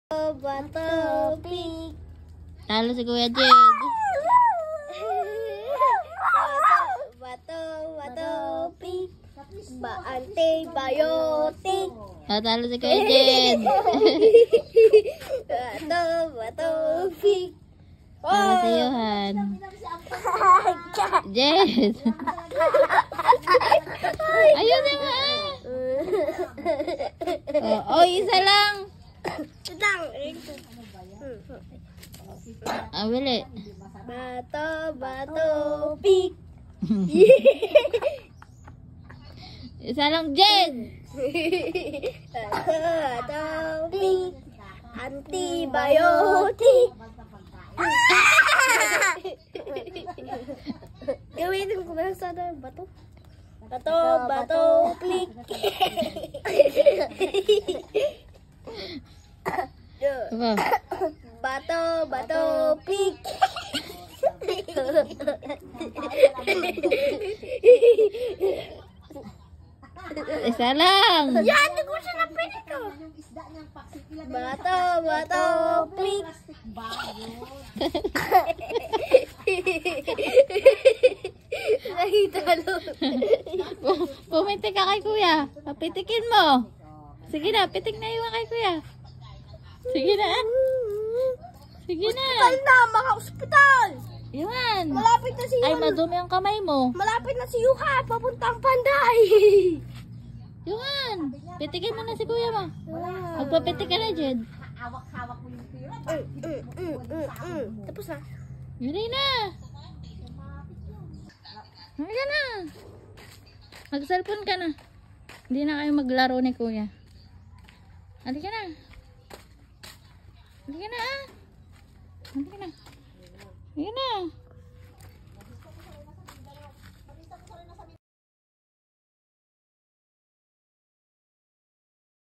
Bato, pig. Talo si Kuya Jed. Bato, pig. Antibiotic. Talo si Kuya Jed. Bato, pig. Talo si Johan. Jed. Ayun mo oh, isa lang. Bili. Bato, pig. Isa lang, Jed. Bato, pig. Antibiotic. Gawin ko ba sa bato? Bato, pig. Apa? Bato, pig. Isa lang. Yan, hindi ko siya napili ko. Bato, pig. Nahitalo. Pumitik ka kay Kuya. Papitikin mo. Sige na, pitik na iwan kay Kuya. Sige na. Sige na. Hospital na, mga ospital. Iwan. Malapit na si Ay, Yuhan. madumi ang kamay mo. Malapit na si Yuhan. Papuntang Panday. Iwan. Pitikin mo na si Kuya mo. Magpapitik ka na, Jed. Tapos na. Yun na. Halika na. Mag-cellphone ka na. Hindi na kayo maglaro ni Kuya. Halika na. Halika na. Halika na. Halika na.